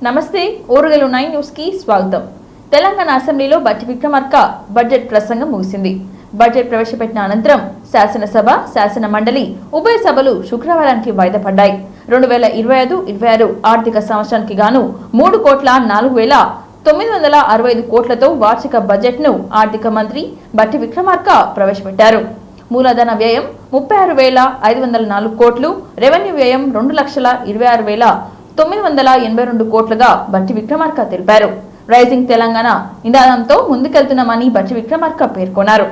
నమస్తే ఓరుగలు 9 న్యూస్ కి స్వాగతం. తెలంగాణ అసెంబ్లీలో బట్టి విక్రమార్క బడ్జెట్ ప్రసంగం ముగిసింది. బడ్జెట్ ప్రవేశపెట్టిన అనంతరం శాసనసభ, శాసన మండలి ఉభయ సభలు శుక్రవారానికి వాయిదా పడ్డాయి. 2025-26 ఆర్థిక సంవత్సరానికి గాను 3,04,965 కోట్లతో వార్షిక బడ్జెట్ ను ఆర్థిక మంత్రి బట్టి విక్రమార్క ప్రవేశపెట్టారు. మూలధన వ్యయం 36,504 కోట్లు, రెవెన్యూ వ్యయం 2,26,982 కోట్లుగా బట్టి విక్రమార్క తెలిపారు. రైజింగ్ తెలంగాణ నినాదంతో ముందుకెళ్తున్నామని బట్టి విక్రమార్క పేర్కొన్నారు.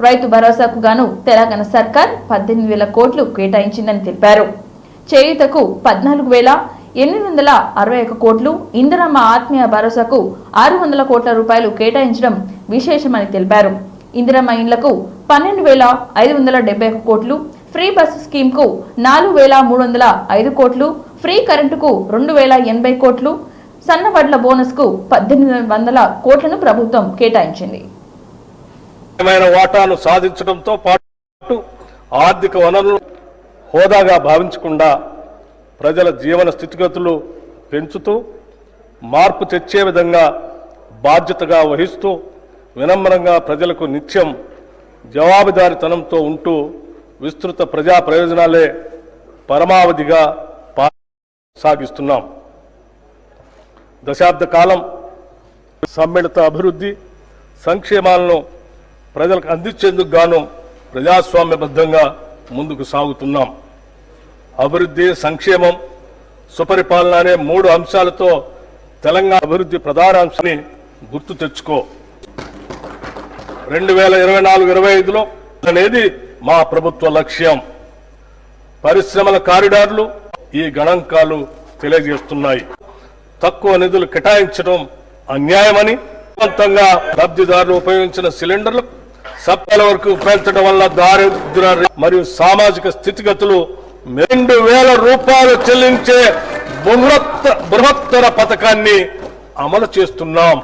రైతు భరోసాకు గాను తెలంగాణ సర్కార్ 18,000 కోట్లు కేటాయించిందని తెలిపారు. చేయూతకు 14,861 కోట్లు, ఇందిరమ్మ ఆత్మీయ భరోసాకు 600 కోట్ల రూపాయలు కేటాయించడం విశేషమని తెలిపారు. ఇందిరమ్మ ఇండ్లకు 12,571 కోట్లు, ఫ్రీ బస్ స్కీమ్ కు 4,305 కోట్లు, ఫ్రీ కరెంటుకు 2,080 కోట్లు, సన్నవడ్ల బోనస్ కు 1,800 కోట్లను ప్రభుత్వం కేటాయించింది. వాటాను సాధించడంతో పాటు ఆర్థిక వనరులు హోదాగా భావించకుండా ప్రజల జీవన స్థితిగతులు పెంచుతూ మార్పు తెచ్చే విధంగా బాధ్యతగా వహిస్తూ వినమ్రంగా ప్రజలకు నిత్యం జవాబుదారీతనంతో ఉంటూ విస్తృత ప్రజా ప్రయోజనాలే పరమావధిగా సాగిస్తున్నాం. దశాబ్ద కాలం సమ్మిళిత అభివృద్ధి సంక్షేమాలను ప్రజలకు అందించేందుకు గాను ప్రజాస్వామ్యబద్ధంగా ముందుకు సాగుతున్నాం. అభివృద్ధి, సంక్షేమం, సుపరిపాలన అనే 3 అంశాలతో తెలంగాణ అభివృద్ధి ప్రధాన అంశాన్ని గుర్తు తెచ్చుకో. 2024-25లో అనేది మా ప్రభుత్వ లక్ష్యం. పరిశ్రమల కారిడార్లు ఈ గణాంకాలు తెలియజేస్తున్నాయి. తక్కువ నిధులు కేటాయించడం అన్యాయమని, సొంతంగా లబ్ధిదారులు ఉపయోగించిన సిలిండర్లు సప్తాల వరకు పెంచడం వల్ల దారిద్ర్య మరియు సామాజిక స్థితిగతులు 2,000 రూపాయలు చెల్లించే బృహత్తర పథకాన్ని అమలు చేస్తున్నాం.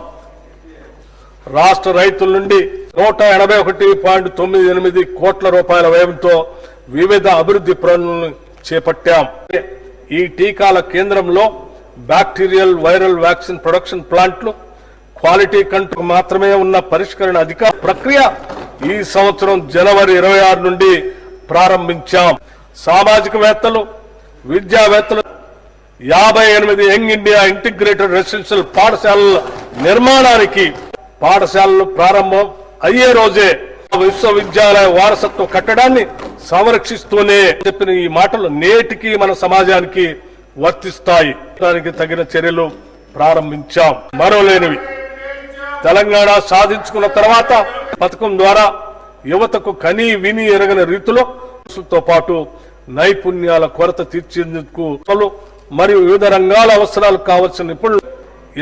రాష్ట్ర రైతుల నుండి 181.98 కోట్ల రూపాయల వ్యయంతో వివిధ అభివృద్ధి పనులను చేపట్టాం. ఈ టీకాల కేంద్రంలో బ్యాక్టీరియల్ వైరల్ వ్యాక్సిన్ ప్రొడక్షన్ ప్లాంట్లు, క్వాలిటీ కంట్రోల్ మాత్రమే ఉన్న పరిష్కరణ అధికార ప్రక్రియ ఈ సంవత్సరం జనవరి 26 నుండి ప్రారంభించాం. సామాజికవేత్తలు, విద్యావేత్తలు 58 యంగ్ ఇండియా ఇంటిగ్రేటెడ్ రెసిడెన్షియల్ పాఠశాలల నిర్మాణానికి పాఠశాలలు ప్రారంభం అయ్యే రోజే విశ్వవిద్యాలయ వారసత్వ కట్టడాన్ని సంరక్షిస్తూనే చెప్పిన ఈ మాటలు నేటికి మన సమాజానికి వర్తిస్తాయి. దానికి తగిన చర్యలు ప్రారంభించాం. మరోలేనివి తెలంగాణ సాధించుకున్న తర్వాత పథకం ద్వారా యువతకు కనీ విని ఎరగని రీతిలో తో పాటు నైపుణ్యాల కొరత తీర్చేందుకు మరియు వివిధ రంగాల అవసరాలకు కావలసిన నిపుణులు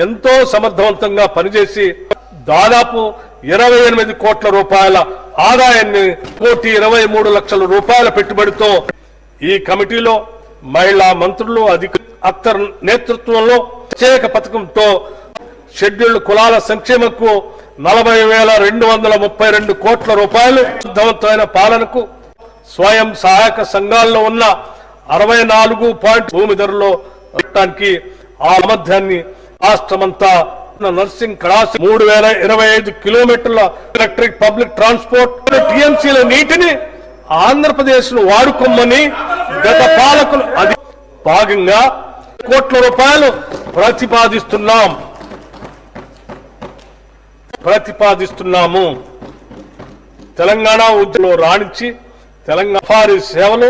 ఎంతో సమర్థవంతంగా పనిచేసి దాదాపు 28 కోట్ల రూపాయల ఆదాయాన్ని 1,23,00,000 రూపాయల పెట్టుబడితో ఈ కమిటీలో మహిళా మంత్రులు, అఖ్తర్ నేతృత్వంలో ప్రత్యేక పథకంతో షెడ్యూల్డ్ కులాల సంక్షేమకు 40,232 కోట్ల రూపాయలు, సమర్థవంతమైన పాలనకు స్వయం సహాయక సంఘాల్లో ఉన్న 64 భూమి ధరలో పెట్టడానికి ఆ సామర్థ్యాన్ని రాష్ట్రమంతా నర్సింగ్ కళాశాల 3,025 కిలోమీటర్ల ఎలక్ట్రిక్ పబ్లిక్ ట్రాన్స్పోర్ట్, టీఎంసీల నీటిని ఆంధ్రప్రదేశ్ ను వాడుకోమని గత పాలకులు అది భాగంగా కోట్ల రూపాయలు ప్రతిపాదిస్తున్నాము. తెలంగాణ ఉద్యమంలో రాణించి తెలంగాణ వారి సేవలు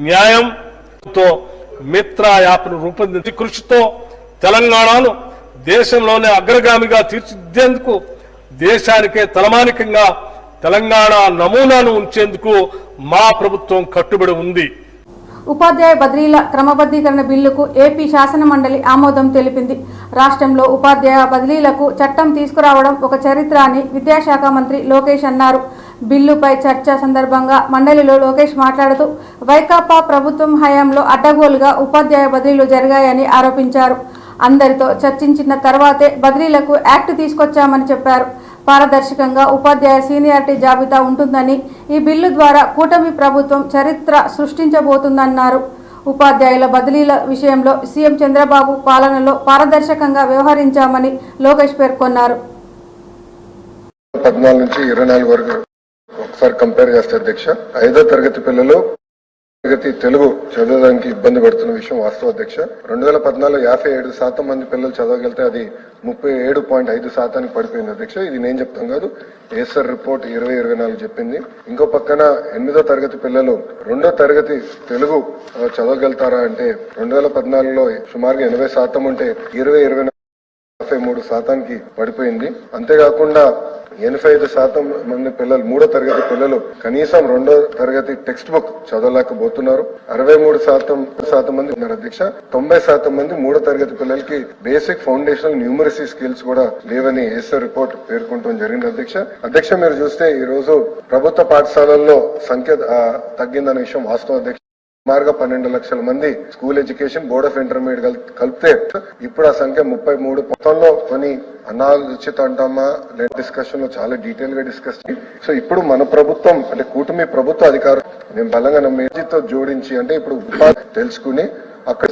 న్యాయంతో మిత్ర యాప్ను రూపొందించి కృషితో తెలంగాణను దేశంలోనే అగ్రగామిగా తీర్చిదిద్దేందుకు దేశానికే తలమానికంగా తెలంగాణ నమూనాను ఉంచేందుకు మా ప్రభుత్వం కట్టుబడి ఉంది. ఉపాధ్యాయ బదిలీల క్రమబద్ధీకరణ బిల్లుకు ఏపీ శాసన మండలి ఆమోదం తెలిపింది. రాష్ట్రంలో ఉపాధ్యాయ బదిలీలకు చట్టం తీసుకురావడం ఒక చరిత్ర అని విద్యాశాఖ మంత్రి లోకేష్ అన్నారు. బిల్లుపై చర్చ సందర్భంగా మండలిలో లోకేష్ మాట్లాడుతూ వైకాపా ప్రభుత్వం హయాంలో అడ్డగోలుగా ఉపాధ్యాయ బదిలీలు జరిగాయని ఆరోపించారు. అందరితో చర్చించిన తర్వాతే బదిలీలకు యాక్ట్ తీసుకొచ్చామని చెప్పారు. పారదర్శకంగా ఉపాధ్యాయ సీనియారిటీ జాబితా ఉంటుందని, ఈ బిల్లు ద్వారా కూటమి ప్రభుత్వం చరిత్ర సృష్టించబోతుందన్నారు. ఉపాధ్యాయుల బదిలీల విషయంలో సీఎం చంద్రబాబు పాలనలో పారదర్శకంగా వ్యవహరించామని లోకేష్ పేర్కొన్నారు. 14 నుంచి 24 వరకు ఒకసారి కంపేర్ చేస్తే అధ్యక్ష, 5వ తరగతి పిల్లలు తెలుగు చదవడానికి ఇబ్బంది పడుతున్న విషయం వాస్తవ అధ్యక్ష. 2014 57% మంది పిల్లలు చదవగలితే అది 37.5% పడిపోయింది అధ్యక్ష. ఇది నేను చెప్తాం కాదు, ఏసర్ రిపోర్ట్ 2024 చెప్పింది. ఇంకో పక్కన 8వ తరగతి పిల్లలు 2వ తరగతి తెలుగు చదవగలుగుతారా అంటే 2014లో సుమారుగా 80% ఉంటే 53% పడిపోయింది. అంతేకాకుండా 85% మంది పిల్లలు 3వ తరగతి పిల్లలు కనీసం 2వ తరగతి టెక్స్ట్ బుక్ చదవలేకపోతున్నారు. 63% మంది ఉన్నారు అధ్యక్ష. 90% మంది 3వ తరగతి పిల్లలకి బేసిక్ ఫౌండేషనల్ న్యూమరసీ స్కిల్స్ కూడా లేవని ఏసర్ రిపోర్ట్ పేర్కొనడం జరిగింది అధ్యక్ష. మీరు చూస్తే ఈ రోజు ప్రభుత్వ పాఠశాలల్లో సంఖ్య తగ్గిందనే విషయం వాస్తవం అధ్యక్ష. సుమారుగా 12 లక్షల మంది school education, board of intermediate కలిపితే ఇప్పుడు ఆ సంఖ్య 33. మొత్తంలో కొన్ని అనాలోచిత అంటామా లేదా డిస్కషన్ లో చాలా డీటెయిల్ గా డిస్కస్. సో ఇప్పుడు మన ప్రభుత్వం అంటే కూటమి ప్రభుత్వ అధికారులు మేము బలంగా నమ్మేతో జోడించి అంటే ఇప్పుడు తెలుసుకుని అక్కడ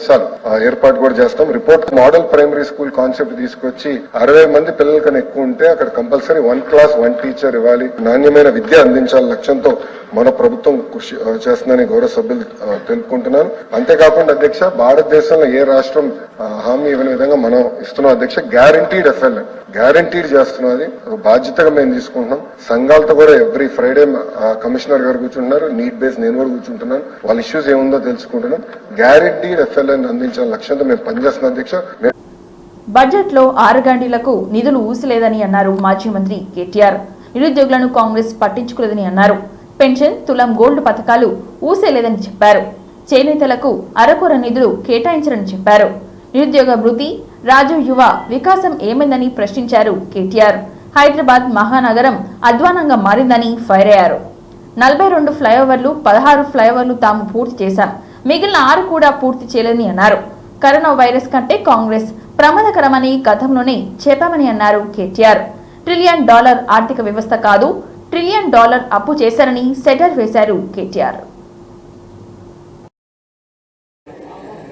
ఏర్పాటు కూడా చేస్తాం. Report model primary school concept తీసుకొచ్చి 60 మంది పిల్లల కన్నా ఎక్కువ ఉంటే అక్కడ కంపల్సరీ 1 క్లాస్ 1 టీచర్ ఇవ్వాలి, నాణ్యమైన విద్య అందించాలి లక్ష్యంతో మన ప్రభుత్వం కృషి చేస్తుందని గౌరవ సభ్యులు తెలుపుకుంటున్నాను. అంతేకాకుండా అధ్యక్ష, భారతదేశంలో ఏ రాష్ట్రం హామీ ఇవ్వని విధంగా మనం ఇస్తున్నాం అధ్యక్ష. గ్యారంటీడ్ ఎఫ్ఎల్ గ్యారంటీడ్ చేస్తున్నాం, అది బాధ్యతగా మేము తీసుకుంటున్నాం. సంఘాలతో కూడా ఎవ్రీ ఫ్రైడే కమిషనర్ గారు కూర్చుంటున్నారు, నీట్ బేస్ నేను కూడా కూర్చుంటున్నాను, వాళ్ళ ఇష్యూస్ ఏముందో తెలుసుకుంటున్నాం. గ్యారంటీడ్ ఎఫ్ఎల్ఎన్ అందించాలని లక్ష్యంతో మేము పనిచేస్తున్నాం అధ్యక్ష. బడ్జెట్ లో 6 గంటలకు నిధులు ఊసలేదని అన్నారు మాజీ మంత్రి కేటీఆర్. నిరుద్యోగులను కాంగ్రెస్ పట్టించుకోలేదని అన్నారు. పెన్షన్, తులం గోల్డ్ పథకాలు ఊసేలేదని చెప్పారు. చేనేతలకు అరకొర నిధులు కేటాయించారని చెప్పారు. నిరుద్యోగ భృతి, రాజీవ్ యువ వికాసం ఏమైందని ప్రశ్నించారు కేటీఆర్. హైదరాబాద్ మహానగరం అధ్వానంగా మారిందని ఫైర్ అయ్యారు. 42 ఫ్లైఓవర్లు, 16 ఫ్లైఓవర్లు తాము పూర్తి చేశాం, మిగిలిన 6 కూడా పూర్తి చేయలేదని అన్నారు. కరోనా వైరస్ కంటే కాంగ్రెస్ ప్రమాదకరమని గతంలోనే చెప్పామని అన్నారు కేటీఆర్. $1 ట్రిలియన్ ఆర్థిక వ్యవస్థ కాదు, $1 ట్రిలియన్ అప్పు చేశారని సెటర్ వేశారు కేటీఆర్.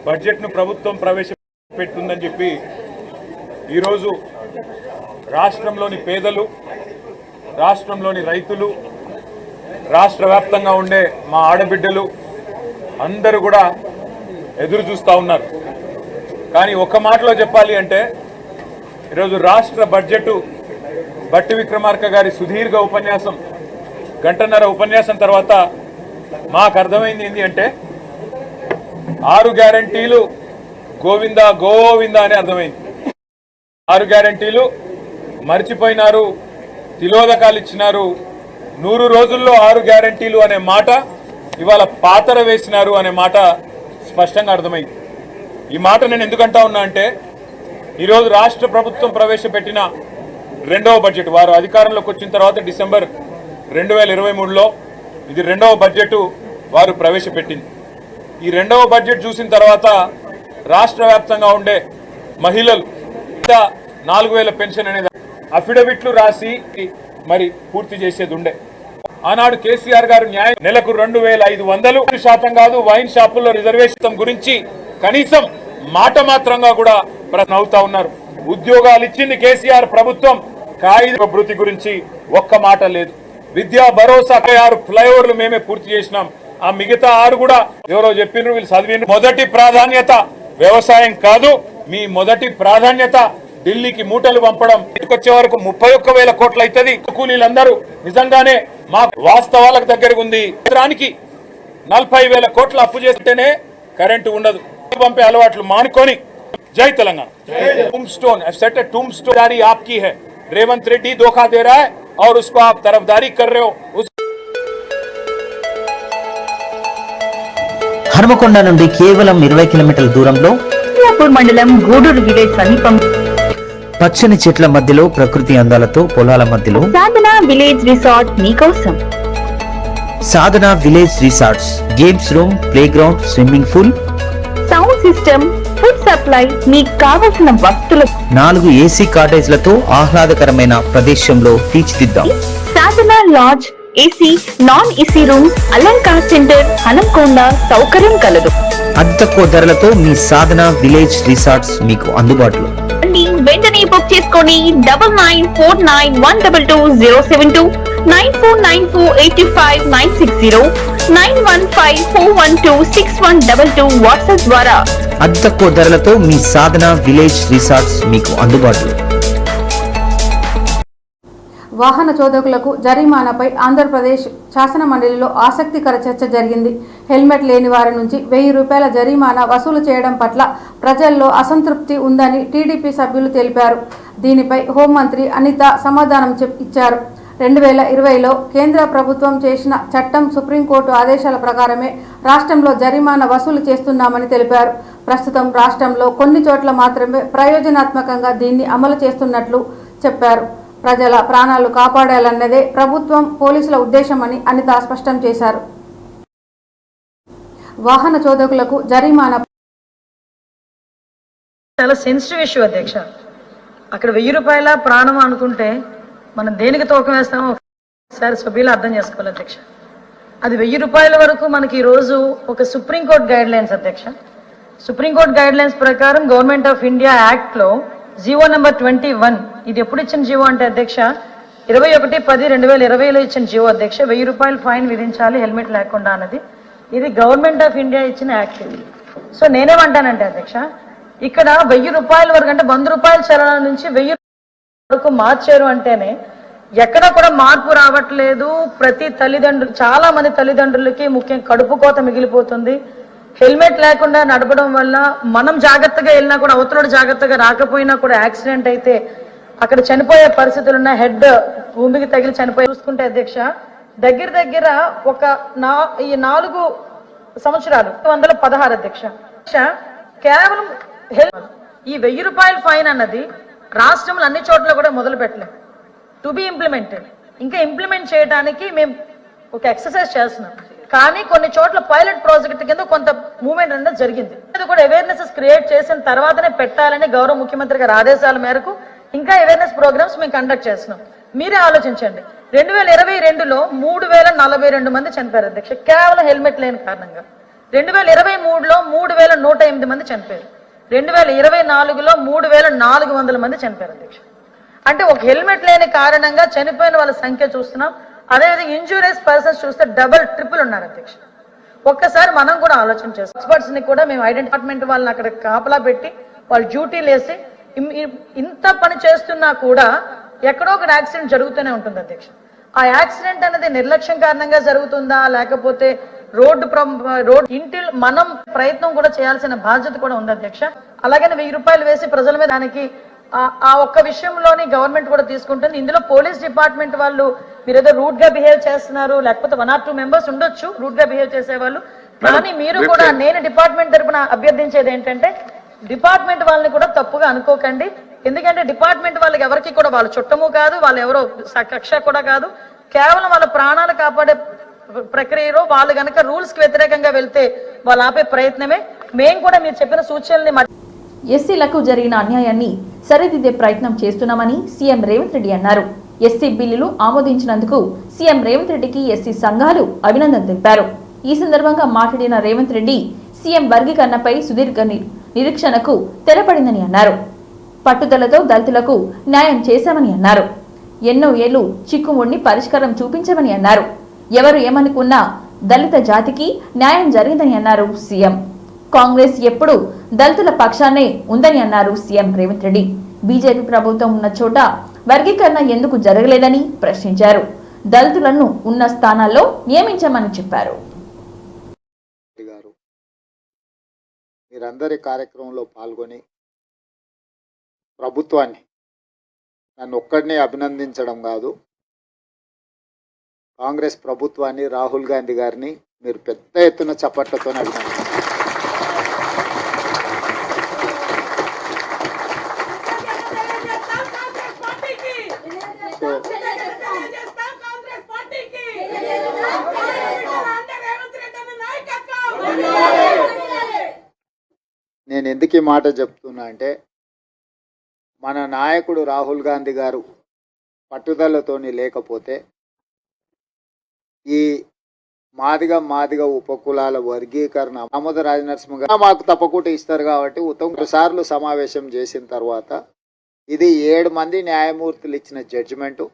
బడ్జెట్ ను ప్రభుత్వం ప్రవేశపెట్టిందని చెప్పి ఈరోజు రాష్ట్రంలోని పేదలు, రాష్ట్రంలోని రైతులు, రాష్ట్ర వ్యాప్తంగా ఉండే మా ఆడబిడ్డలు అందరూ కూడా ఎదురు చూస్తూ ఉన్నారు. కానీ ఒక్క మాటలో చెప్పాలి అంటే ఈరోజు రాష్ట్ర బడ్జెట్ బట్టి విక్రమార్క గారి సుదీర్ఘ ఉపన్యాసం, గంటన్నర ఉపన్యాసం తర్వాత మాకు అర్థమైంది ఏంటి అంటే 6 గ్యారంటీలు గోవిందా గోవిందా అని అర్థమైంది. 6 గ్యారంటీలు మర్చిపోయినారు, తిలోదకాలు ఇచ్చినారు. 100 రోజుల్లో 6 గ్యారంటీలు అనే మాట ఇవాళ పాతర వేసినారు అనే మాట స్పష్టంగా అర్థమైంది. ఈ మాట నేను ఎందుకంటా ఉన్నా అంటే ఈరోజు రాష్ట్ర ప్రభుత్వం ప్రవేశపెట్టిన 2వ బడ్జెట్, వారు అధికారంలోకి వచ్చిన తర్వాత డిసెంబర్ 2023లో ఇది 2వ బడ్జెట్ వారు ప్రవేశపెట్టింది. ఈ 2వ బడ్జెట్ చూసిన తర్వాత రాష్ట్ర వ్యాప్తంగా ఉండే మహిళలు 4000 పెన్షన్ అనేది అఫిడవిట్లు రాసి మరి పూర్తి చేసేది ఉండే. ఆనాడు కేసీఆర్ గారు న్యాయం నెలకు 2500% కాదు, వైన్ షాపుల్లో రిజర్వేషన్ గురించి కనీసం మాట మాత్రంగా కూడా అవుతా ఉన్నారు. ఉద్యోగాలు ఇచ్చింది కేసీఆర్ ప్రభుత్వం, కాయిద భృతి గురించి ఒక్క మాట లేదు. విద్యా భరోసా 6 ఫ్లైఓవర్లు మేమే పూర్తి చేసినాం. ఆ మిగతా 6 కూడా ఎవరో చెప్పినారు, వీళ్ళు చదివిన. మొదటి ప్రాధాన్యత వ్యవసాయం కాదు, మీ మొదటి ప్రాధాన్యత ఢిల్లీకి మూటలు పంపడం. వచ్చే వరకు 31,000 కోట్లు అవుతుంది. కూలీలందరూ నిజంగానే మా వాస్తవాలకు దగ్గరగా ఉంది. సంవత్సరానికి 40,000 కోట్లు అప్పు చేస్తేనే కరెంటు ఉండదు. పంపే అలవాట్లు మానుకొని జై తెలంగాణ. टूम स्टोन सेट टूम स्टोन जारी आपकी है. रेवंत रेड्डी धोखा दे रहा है और उसको आप तरफदारी कर रहे हो. హనుమకొండ నుండి కేవలం 20 కిలోమీటర్ల దూరంలో మండలం గూడూరు విలేజ్ సమీపం పచ్చని చెట్ల మధ్యలో ప్రకృతి అందాలతో పొలాల మధ్యలో సాధన విలేజ్ రిసార్ట్ మీకోసం. Sadhana village resorts, games room, playground, swimming pool, sound system, food supply, మీకు కావలసిన వస్తువులు, 4 ఏసీ కాటేజ్లతో ఆహ్లాదకరమైన ప్రదేశంలో తీర్చిదిద్దాం. Sadhana lodge, AC, non AC room, Alankar centre, Hanamkonda సౌకర్యం కలదు. అతి తక్కువ ధరలతో మీ సాధన విలేజ్ రిసార్ట్స్ మీకు అందుబాటులో. వెంటనే బుక్ చేసుకోండి. 9949122072 949485960915412612 వాట్సాప్ ద్వారా. అతి తక్కువ ధరలతో మీ సాధన విలేజ్ రిసార్ట్స్ మీకు అందుబాటులో. వాహన చోదకులకు జరిమానాపై ఆంధ్రప్రదేశ్ శాసన మండలిలో ఆసక్తికర చర్చ జరిగింది. హెల్మెట్ లేని వారి నుంచి 1000 రూపాయల జరిమానా వసూలు చేయడం పట్ల ప్రజల్లో అసంతృప్తి ఉందని టీడీపీ సభ్యులు తెలిపారు. దీనిపై హోంమంత్రి అనిత సమాధానం ఇచ్చారు. 2020లో కేంద్ర ప్రభుత్వం చేసిన చట్టం సుప్రీంకోర్టు ఆదేశాల ప్రకారమే రాష్ట్రంలో జరిమానా వసూలు చేస్తున్నామని తెలిపారు. ప్రస్తుతం రాష్ట్రంలో కొన్ని చోట్ల మాత్రమే ప్రయోజనాత్మకంగా దీన్ని అమలు చేస్తున్నట్లు చెప్పారు. ప్రజల ప్రాణాలు కాపాడాలన్నదే ప్రభుత్వం పోలీసుల ఉద్దేశమని అనిత స్పష్టం చేశారు. వాహన చోదకులకు జరిమానా చాలా సెన్సిటివ్ ఇష్యూ అధ్యక్ష. అక్కడ 1000 రూపాయల ప్రాణం అనుకుంటే మనం దేనికి తూకం వేస్తామో ఒకసారి సభ్యులు అర్థం చేసుకోవాలి అధ్యక్ష. అది 1000 రూపాయల వరకు మనకి ఈరోజు ఒక సుప్రీంకోర్టు గైడ్ లైన్స్ అధ్యక్ష. సుప్రీంకోర్టు గైడ్ లైన్స్ ప్రకారం గవర్నమెంట్ ఆఫ్ ఇండియా యాక్ట్లో జీవో నెంబర్ 21, ఇది ఎప్పుడు ఇచ్చిన జీవో అంటే అధ్యక్ష 21/10/2020లో ఇచ్చిన జీవో అధ్యక్ష. 1000 రూపాయలు ఫైన్ విధించాలి హెల్మెట్ లేకుండా అన్నది. ఇది గవర్నమెంట్ ఆఫ్ ఇండియా ఇచ్చిన యాక్ట్ ఇది. సో నేనేమంటానంటే అధ్యక్ష, ఇక్కడ 1000 రూపాయల వరకు అంటే 100 రూపాయల చలన నుంచి 1000 వరకు మార్చారు అంటేనే ఎక్కడ కూడా మార్పు రావట్లేదు. ప్రతి తల్లిదండ్రులు, చాలా మంది తల్లిదండ్రులకి ముఖ్యం కడుపు కోత మిగిలిపోతుంది. హెల్మెట్ లేకుండా నడపడం వల్ల మనం జాగ్రత్తగా వెళ్ళినా కూడా అవతలడు జాగ్రత్తగా రాకపోయినా కూడా యాక్సిడెంట్ అయితే అక్కడ చనిపోయే పరిస్థితులు ఉన్న హెడ్ భూమికి తగిలి చనిపోయి చూసుకుంటే అధ్యక్ష దగ్గర ఒక ఈ 4 సంవత్సరాలు 116 అధ్యక్ష కేవలం ఈ 1000 రూపాయల ఫైన్ అన్నది రాష్ట్రంలో అన్ని చోట్ల కూడా మొదలు పెట్టలేదు. టు బి ఇంప్లిమెంటెడ్, ఇంకా ఇంప్లిమెంట్ చేయడానికి మేము ఒక ఎక్సర్సైజ్ చేస్తున్నాం. కానీ కొన్ని చోట్ల పైలట్ ప్రాజెక్ట్ కింద కొంత మూవ్మెంట్ అనేది జరిగింది. అది కూడా అవేర్నెస్ క్రియేట్ చేసిన తర్వాతనే పెట్టాలని గౌరవ ముఖ్యమంత్రి గారి ఆదేశాల మేరకు ఇంకా అవేర్నెస్ ప్రోగ్రామ్స్ మేము కండక్ట్ చేస్తున్నాం. మీరే ఆలోచించండి, 2022లో 3042 మంది చనిపోయారు అధ్యక్ష కేవలం హెల్మెట్ లేని కారణంగా. 2023లో 3108 మంది చనిపోయారు. 2024లో 3400 మంది చనిపోయారు అధ్యక్ష. అంటే ఒక హెల్మెట్ లేని కారణంగా చనిపోయిన వాళ్ళ సంఖ్య చూస్తున్నాం. అదేవిధంగా ఇంజూరియస్ పర్సన్స్ చూస్తే డబుల్ ట్రిపుల్ ఉన్నారు అధ్యక్ష. ఒక్కసారి మనం కూడా ఆలోచన చేస్తాం. ఎక్స్పర్ట్స్ ని కూడా మేము డిపార్ట్మెంట్ వాళ్ళని అక్కడ కాపలా పెట్టి వాళ్ళు డ్యూటీలు వేసి ఇంత పని చేస్తున్నా కూడా ఎక్కడో ఒక యాక్సిడెంట్ జరుగుతూనే ఉంటుంది అధ్యక్ష. ఆ యాక్సిడెంట్ అనేది నిర్లక్ష్యం కారణంగా జరుగుతుందా లేకపోతే రోడ్డు ఇంటి మనం ప్రయత్నం కూడా చేయాల్సిన బాధ్యత కూడా ఉంది అధ్యక్ష. అలాగని 1000 రూపాయలు వేసి ప్రజల మీద దానికి ఆ ఒక్క విషయంలోని గవర్నమెంట్ కూడా తీసుకుంటుంది. ఇందులో పోలీస్ డిపార్ట్మెంట్ వాళ్ళు మీరు ఏదో రూట్ గా బిహేవ్ చేస్తున్నారు, లేకపోతే 1 or 2 మెంబర్స్ ఉండొచ్చు రూట్ గా బిహేవ్ చేసేవాళ్ళు. కానీ మీరు కూడా నేను డిపార్ట్మెంట్ తరపున అభ్యర్థించేది ఏంటంటే డిపార్ట్మెంట్ వాళ్ళని కూడా తప్పుగా అనుకోకండి. ఎందుకంటే డిపార్ట్మెంట్ వాళ్ళకి ఎవరికి కూడా వాళ్ళ చుట్టము కాదు, వాళ్ళు ఎవరో కక్ష కూడా కాదు. కేవలం వాళ్ళ ప్రాణాలు కాపాడే ప్రక్రియలో వాళ్ళు గనక రూల్స్ కి వ్యతిరేకంగా వెళ్తే వాళ్ళు ఆపే ప్రయత్నమే. మేము కూడా మీరు చెప్పిన సూచనల్ని ఎస్సీలకు జరిగిన అన్యాయాన్ని సరిదిద్దే ప్రయత్నం చేస్తున్నామని సీఎం రేవంత్ రెడ్డి అన్నారు. ఎస్సీ బిల్లులు ఆమోదించినందుకు సీఎం రేవంత్ రెడ్డికి ఎస్సీ సంఘాలు అభినందన తెలిపారు. ఈ సందర్భంగా మాట్లాడిన రేవంత్ రెడ్డి సీఎం వర్గీకరణపై సుదీర్ఘ నిరీక్షణకు తెరపడిందని అన్నారు. పట్టుదలతో దళితులకు న్యాయం చేశామని అన్నారు. ఎన్నో ఏళ్లు చిక్కుముడిని పరిష్కారం చూపించమని అన్నారు. ఎవరు ఏమనుకున్నా దళిత జాతికి న్యాయం జరిగిందని అన్నారు సీఎం. కాంగ్రెస్ ఎప్పుడు దళితుల పక్షాన్నే ఉందని అన్నారు సీఎం రేవంత్ రెడ్డి. బీజేపీ ప్రభుత్వం ఉన్న చోట వర్గీకరణ ఎందుకు జరగలేదని ప్రశ్నించారు. దళితులను ఉన్న స్థానాల్లో నియమించమని చెప్పారు. మీరందరి కార్యక్రమంలో పాల్గొని ప్రభుత్వాన్ని నన్ను ఒక్కడినే అభినందించడం కాదు, కాంగ్రెస్ ప్రభుత్వాన్ని రాహుల్ గాంధీ గారిని మీరు పెద్ద ఎత్తున చప్పట్లతో అభినందించారు. నేను ఎందుకు ఈ మాట చెప్తున్నా అంటే మన నాయకుడు రాహుల్ గాంధీ గారు పట్టుదలతోని లేకపోతే ఈ మాదిగ ఉపకులాల వర్గీకరణ ఆమోద రాజనరసింహ గారు మాకు తప్పకుండా ఇస్తారు కాబట్టి ఉత్తమ సార్లు సమావేశం చేసిన తర్వాత ఇది 7 మంది న్యాయమూర్తులు ఇచ్చిన జడ్జిమెంటు.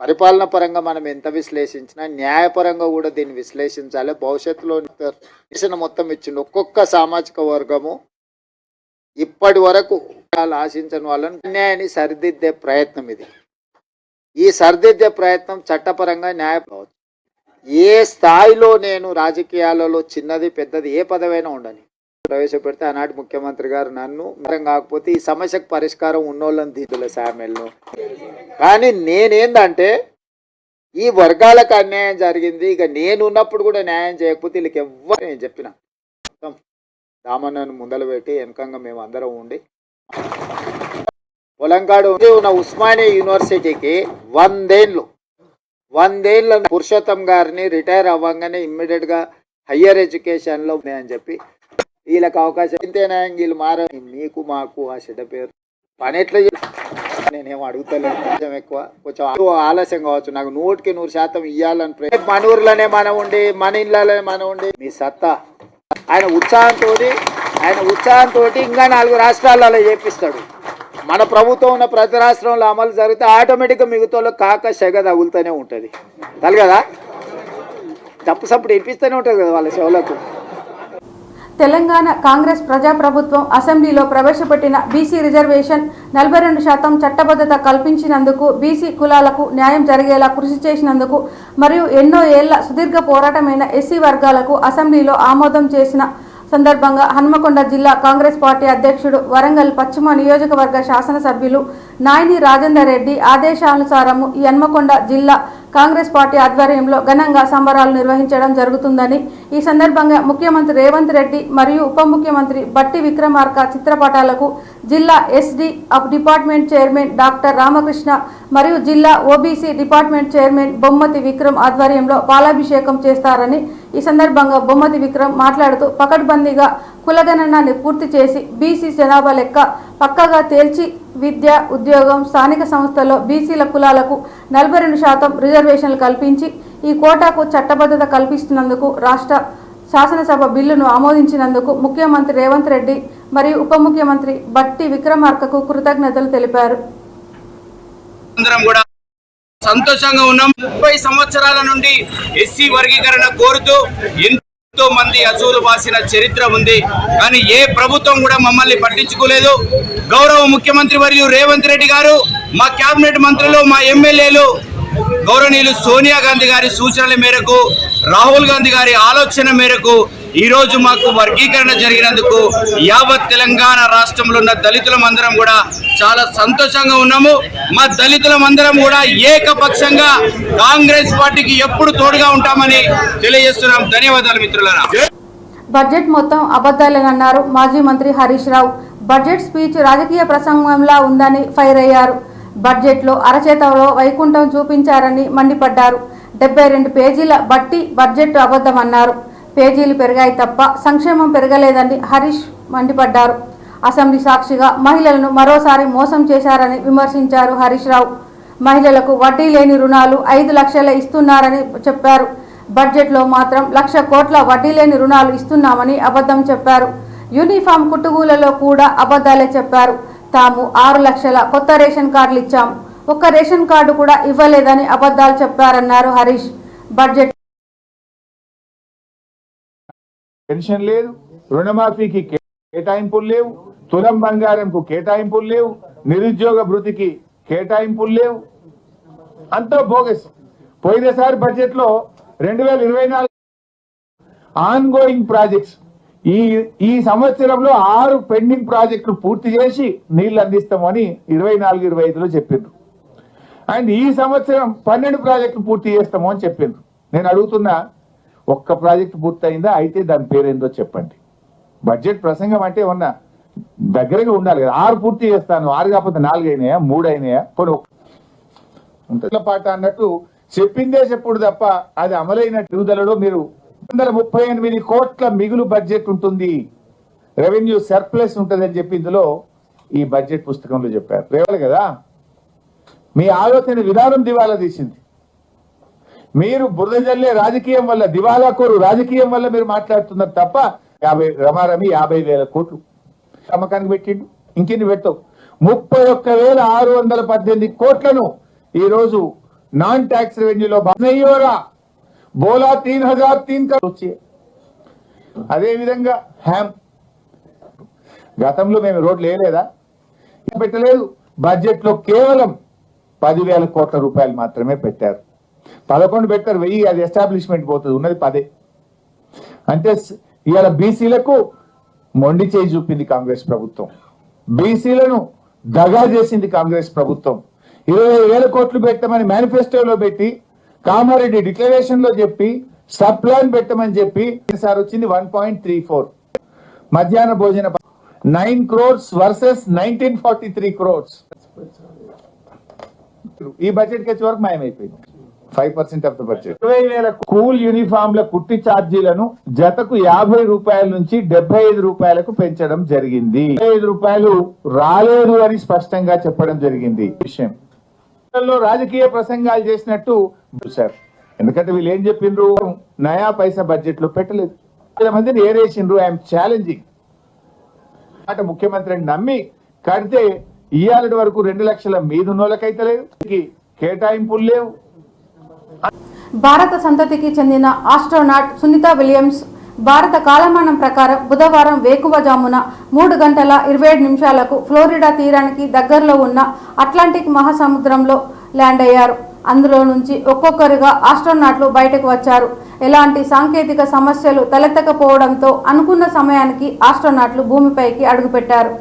పరిపాలన పరంగా మనం ఎంత విశ్లేషించినా న్యాయపరంగా కూడా దీన్ని విశ్లేషించాలి. భవిష్యత్తులో మొత్తం ఇచ్చిండు. ఒక్కొక్క సామాజిక వర్గము ఇప్పటి వరకు ఆశించని వాళ్ళని అన్యాయాన్ని సరిదిద్దే ప్రయత్నం ఇది. ఈ సరిదిద్దే ప్రయత్నం చట్టపరంగా న్యాయ ఏ స్థాయిలో నేను రాజకీయాలలో చిన్నది పెద్దది ఏ పదవైనా ఉండని ప్రవేశపెడితే ఆనాటి ముఖ్యమంత్రి గారు నన్ను కాకపోతే ఈ సమస్యకు పరిష్కారం ఉన్నోళ్ళని తీదులే సామెల్ను. కానీ నేనేందంటే ఈ వర్గాలకు అన్యాయం జరిగింది, ఇక నేను ఉన్నప్పుడు కూడా న్యాయం చేయకపోతే వీళ్ళకి ఎవ్వరు నేను చెప్పిన దామన్నను ముందలు పెట్టి వెనకంగా మేము అందరం ఉండి పొలంకాడు ఉన్న ఉస్మానియా యూనివర్సిటీకి 100 ఏళ్ళ పురుషోత్తం గారిని రిటైర్ అవ్వగానే ఇమ్మీడియట్ గా హయ్యర్ ఎడ్యుకేషన్ లో ఉన్నాయని చెప్పి వీళ్ళకి అవకాశం ఇంతేనా, వీళ్ళు మార మీకు మాకు ఆ చెడ్డ పేరు పని ఎట్లా నేనేమో అడుగుతలేదు. కొంచెం ఎక్కువ కొంచెం ఆలస్యం కావచ్చు, నాకు 100% ఇవ్వాలని మన ఊర్లోనే మనం ఉండి మన ఇళ్ళలోనే మనం ఉండి మీ సత్తా ఆయన ఉత్సాహంతో ఇంకా 4 రాష్ట్రాలలో చేపిస్తాడు. మన ప్రభుత్వం ఉన్న ప్రతి రాష్ట్రంలో అమలు జరిగితే ఆటోమేటిక్గా మిగతాలో కాక సెగ తగులుతూనే ఉంటుంది. కదా తప్పు సప్పుడు ఇప్పిస్తూనే ఉంటుంది కదా వాళ్ళ చెవులకు. తెలంగాణ కాంగ్రెస్ ప్రజాప్రభుత్వం అసెంబ్లీలో ప్రవేశపెట్టిన బీసీ రిజర్వేషన్ 42% చట్టబద్ధత కల్పించినందుకు, బీసీ కులాలకు న్యాయం జరిగేలా కృషి చేసినందుకు మరియు ఎన్నో ఏళ్ల సుదీర్ఘ పోరాటమైన ఎస్సీ వర్గాలకు అసెంబ్లీలో ఆమోదం చేసిన సందర్భంగా హన్మకొండ జిల్లా కాంగ్రెస్ పార్టీ అధ్యక్షుడు, వరంగల్ పశ్చిమ నియోజకవర్గ శాసనసభ్యులు నాయని రాజేందర్ రెడ్డి ఆదేశానుసారము ఈ హన్మకొండ జిల్లా కాంగ్రెస్ పార్టీ ఆధ్వర్యంలో ఘనంగా సంబరాలు నిర్వహించడం జరుగుతుందని, ఈ సందర్భంగా ముఖ్యమంత్రి రేవంత్ రెడ్డి మరియు ఉప ముఖ్యమంత్రి బట్టి విక్రమార్క చిత్రపటాలకు జిల్లా SD department chairman doctor Ramakrishna మరియు జిల్లా ఓబీసీ డిపార్ట్మెంట్ చైర్మన్ బొమ్మతి విక్రమ్ ఆధ్వర్యంలో పాలాభిషేకం చేస్తారని, ఈ సందర్భంగా బొమ్మతి విక్రమ్ మాట్లాడుతూ పకడ్బందీగా కులగణనాన్ని పూర్తి చేసి బీసీ జనాభా లెక్క పక్కాగా తేల్చి విద్య, ఉద్యోగం, స్థానిక సంస్థల్లో బీసీల కులాలకు 42% రిజర్వేషన్లు కల్పించి ఈ కోటాకు చట్టబద్ధత కల్పిస్తున్నందుకు రాష్ట్ర శాసనసభ బిల్లును ఆమోదించినందుకు ముఖ్యమంత్రి రేవంత్ రెడ్డి మరియు ఉప ముఖ్యమంత్రి బట్టి విక్రమార్కకు కృతజ్ఞతలు తెలిపారు. సంతోషంగా ఉన్నాం. 30 సంవత్సరాల నుండి ఎస్సీ వర్గీకరణ కోరుతూ ఎంతో మంది అసూలు బాసిన చరిత్ర ఉంది. కానీ ఏ ప్రభుత్వం కూడా మమ్మల్ని పట్టించుకోలేదు. గౌరవ ముఖ్యమంత్రి వర్యులు రేవంత్ రెడ్డి గారు, మా కేబినెట్ మంత్రులు, మా ఎమ్మెల్యేలు, గౌరవనీయులు సోనియా గాంధీ గారి సూచనల మేరకు, రాహుల్ గాంధీ గారి ఆలోచన మేరకు ఈ రోజు మాకు వర్గీకరణ జరిగినందుకు యావత్ తెలంగాణ రాష్ట్రంలో ఉన్న దళితులమందరం కూడా చాలా సంతోషంగా ఉన్నాము. మా దళితులమందరం కూడా ఏకపక్షంగా కాంగ్రెస్ పార్టీకి ఎప్పుడు తోడుగా ఉంటామని తెలియజేస్తున్నాం. ధన్యవాదాలు మిత్రులారా. బడ్జెట్ మొత్తం అబద్ధాలేనన్నారు మాజీ మంత్రి హరీష్ రావు. బడ్జెట్ స్పీచ్ రాజకీయ ప్రసంగంలా ఉందని ఫైర్ అయ్యారు. బడ్జెట్లో అరచేతలో వైకుంఠం చూపించారని మండిపడ్డారు. 72 పేజీల బడ్జెట్ అబద్ధమన్నారు. పేజీలు పెరిగాయి తప్ప సంక్షేమం పెరగలేదని హరీష్ మండిపడ్డారు. అసెంబ్లీ సాక్షిగా మహిళలను మరోసారి మోసం చేశారని విమర్శించారు హరీష్ రావు. మహిళలకు వడ్డీ లేని రుణాలు 5 లక్షలే ఇస్తున్నారని చెప్పారు. బడ్జెట్లో మాత్రం 1,00,000 కోట్ల వడ్డీ లేని రుణాలు ఇస్తున్నామని అబద్ధం చెప్పారు. యూనిఫామ్ కుట్టుగూలలో కూడా అబద్ధాలే చెప్పారు. తాము 6 లక్షల కొత్త రేషన్ కార్డులు ఇచ్చాము, ఒక్క రేషన్ కార్డు కూడా ఇవ్వలేదని అబద్ధాలు చెప్పారన్నారు హరీష్. బడ్జెట్ పెన్షన్ లేదు, రుణమాఫీకి కేటాయింపులు లేవు, తులం బంగారంకు కేటాయింపులు లేవు, నిరుద్యోగ భృతికి కేటాయింపులు లేవు, అంతా బోగస్. పోయినసారి బడ్జెట్ లో 2024 ఆన్ గోయింగ్ ప్రాజెక్ట్స్, ఈ సంవత్సరంలో 6 పెండింగ్ ప్రాజెక్టులు పూర్తి చేసి నీళ్లు అందిస్తామని 24-25లో చెప్పిండ్రు. అండ్ ఈ సంవత్సరం 12 ప్రాజెక్టులు పూర్తి చేస్తాము అని చెప్పిండ్రు. నేను అడుగుతున్నా, ఒక్క ప్రాజెక్ట్ పూర్తయిందా? అయితే దాని పేరేందో చెప్పండి. బడ్జెట్ ప్రసంగం అంటే ఏమన్నా దగ్గరగా ఉండాలి కదా. 6 పూర్తి చేస్తాను, 6 కాకపోతే 4 అయినాయా, 3 అయినాయా, పాట అన్నట్టు చెప్పిందే చెప్పుడు తప్ప అది అమలైన ఎదుగుదలలో మీరు 138 కోట్ల మిగులు బడ్జెట్ ఉంటుంది, రెవెన్యూ సర్ప్లస్ ఉంటుంది అని చెప్పి ఇందులో ఈ బడ్జెట్ పుస్తకంలో చెప్పారు. రేవాలి కదా, మీ ఆలోచన విధానం దివాలా తీసింది. మీరు బురద జల్లే రాజకీయం వల్ల, దివాలా కోరు రాజకీయం వల్ల మీరు మాట్లాడుతున్నారు తప్ప రమారమి 50,000 కోట్లు అమ్మకానికి పెట్టిండు. ఇంకెన్ని పెట్టవు? 31,618 కోట్లను ఈ రోజు నాన్ ట్యాక్స్ రెవెన్యూలో బోలా 3,003 వచ్చి. అదే విధంగా హ్యామ్ గతంలో మేము రోడ్లు వేయలేదా? పెట్టలేదు. బడ్జెట్ లో కేవలం 10,000 కోట్ల రూపాయలు మాత్రమే పెట్టారు. 11 పెట్టారు, 1000 అది ఎస్టాబ్లిష్మెంట్ పోతుంది, ఉన్నది 10. అంటే ఇవాళ బీసీలకు మొండి చేయి చూపింది కాంగ్రెస్ ప్రభుత్వం, బీసీలను దగా చేసింది కాంగ్రెస్ ప్రభుత్వం. 20,000 కోట్లు పెట్టమని మేనిఫెస్టోలో పెట్టి, కామారెడ్డి డిక్లరేషన్ లో చెప్పి, సబ్ ప్లాన్ పెట్టమని చెప్పి సార్ వచ్చింది 1.34. మధ్యాహ్న భోజన 9 crores వర్సెస్ 1943 crores. ఈ బడ్జెట్ కి వచ్చే వరకు మాయమైపోయింది. 5% ఆఫ్ ద బడ్జెట్. 20,000 స్కూల్ యూనిఫామ్ల కుట్టి ఛార్జీలను జతకు 50 రూపాయల నుంచి 75 రూపాయలకు పెంచడం జరిగింది. 75 రూపాయలు రాలేదు అని స్పష్టంగా చెప్పడం జరిగింది. విషయం రాజకీయ ప్రసంగాలు చేసినట్టు సార్, ఎందుకంటే వీళ్ళు ఏం చెప్పిండ్రు, నయా పైసా బడ్జెట్ లో పెట్టలేదు. మందిని ఏరేసిండ్రు. ఐఎమ్ ఛాలెంజింగ్ అంటే ముఖ్యమంత్రిని నమ్మి కడితే ఇయ్యాలటి వరకు 2 లక్షల మీద ఉన్నోళ్ళకైతే లేదు, కేటాయింపులు లేవు. భారత సంతతికి చెందిన ఆస్ట్రోనాట్ సునీత విలియమ్స్ భారత కాలమానం ప్రకారం బుధవారం వేకువజామున 3:27 ఫ్లోరిడా తీరానికి దగ్గరలో ఉన్న అట్లాంటిక్ మహాసముద్రంలో ల్యాండ్ అయ్యారు. అందులో నుంచి ఒక్కొక్కరుగా ఆస్ట్రోనాట్లు బయటకు వచ్చారు. ఎలాంటి సాంకేతిక సమస్యలు తలెత్తకపోవడంతో అనుకున్న సమయానికి ఆస్ట్రోనాట్లు భూమిపైకి అడుగుపెట్టారు.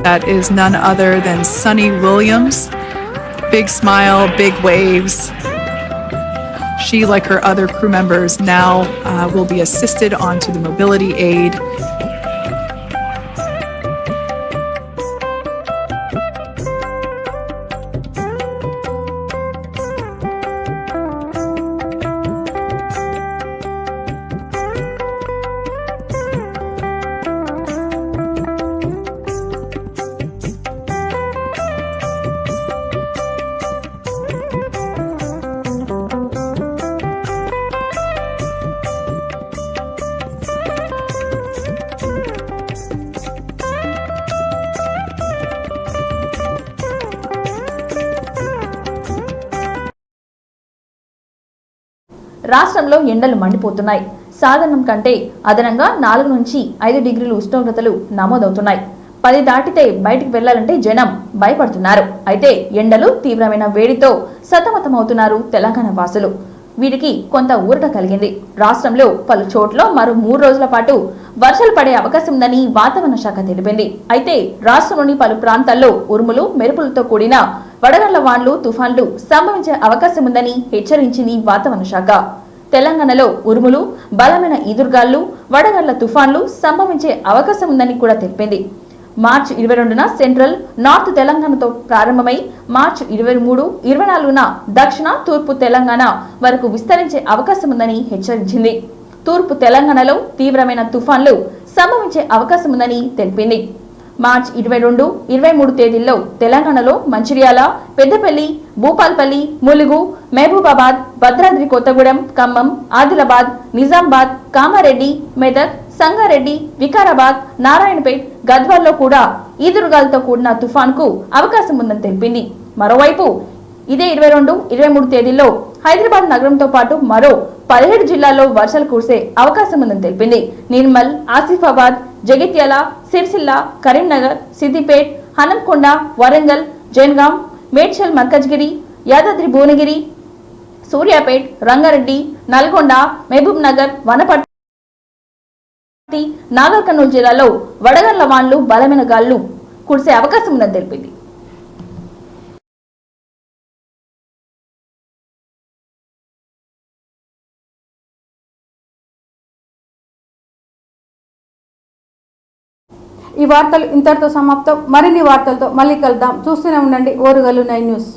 That is none other than Sunny Williams. Big smile, big waves. She, like her other crew members, now will be assisted onto the mobility aid. రాష్ట్రంలో ఎండలు మండిపోతున్నాయి. సాధారణం కంటే అదనంగా 4 నుంచి 5 డిగ్రీలు ఉష్ణోగ్రతలు నమోదవుతున్నాయి. 10 దాటితే బయటికి వెళ్లాలంటే జనం భయపడుతున్నారు. అయితే ఎండలు తీవ్రమైన వేడితో సతమతమవుతున్నారు తెలంగాణ వాసులు. వీటికి కొంత ఊరట కలిగింది. రాష్ట్రంలో పలు చోట్ల మరో 3 రోజుల పాటు వర్షాలు పడే అవకాశం ఉందని వాతావరణ శాఖ తెలిపింది. అయితే రాష్ట్రంలోని పలు ప్రాంతాల్లో ఉరుములు మెరుపులతో కూడిన వడగళ్ల వాన్లు తుఫాన్లు సంభవించే అవకాశం ఉందని హెచ్చరించింది వాతావరణ శాఖ. తెలంగాణలో ఉరుములు, బలమైన ఈదురుగాళ్లు, వడగళ్ల తుఫాన్లు సంభవించే అవకాశం ఉందని కూడా తెలిపింది. మార్చి 22న సెంట్రల్, నార్త్ తెలంగాణతో ప్రారంభమై మార్చి 23, 24న దక్షిణ, తూర్పు తెలంగాణ వరకు విస్తరించే అవకాశం ఉందని హెచ్చరించింది. తూర్పు తెలంగాణలో తీవ్రమైన తుఫాన్లు సంభవించే అవకాశం ఉందని తెలిపింది. మార్చి 22, 23 తేదీల్లో తెలంగాణలో మంచిర్యాల, పెద్దపల్లి, భూపాల్పల్లి, ములుగు, మహబూబాబాద్, భద్రాద్రి కొత్తగూడెం, ఖమ్మం, ఆదిలాబాద్, నిజామాబాద్, కామారెడ్డి, మెదక్, సంగారెడ్డి, వికారాబాద్, నారాయణపేట్, గద్వాల్లో కూడా ఈదురుగాలతో కూడిన తుఫాన్కు అవకాశం ఉందని తెలిపింది. మరోవైపు ఇదే 22, 23 తేదీల్లో హైదరాబాద్ నగరంతో పాటు మరో 17 జిల్లాల్లో వర్షాలు కురిసే అవకాశం ఉందని తెలిపింది. నిర్మల్, ఆసిఫాబాద్, జగిత్యాల, సిరిసిల్ల, కరీంనగర్, సిద్దిపేట్, హనంకొండ, వరంగల్, జనగాం, మేడ్చల్, మల్కాజ్గిరి, యాదాద్రి భువనగిరి, సూర్యాపేట్, రంగారెడ్డి, నల్గొండ, మహబూబ్ నగర్, వనపర్తి, నాగర్ కర్నూలు జిల్లాలో వడగళ్ల వాన్లు, బలమైన గాళ్లు కురిసే అవకాశం ఉందని తెలిపింది. ఈ వార్తలు ఇంతటితో సమాప్తం. మరిన్ని వార్తలతో మళ్ళీ కలుద్దాం. చూస్తూనే ఉండండి ఓరుగల్లు 9 న్యూస్.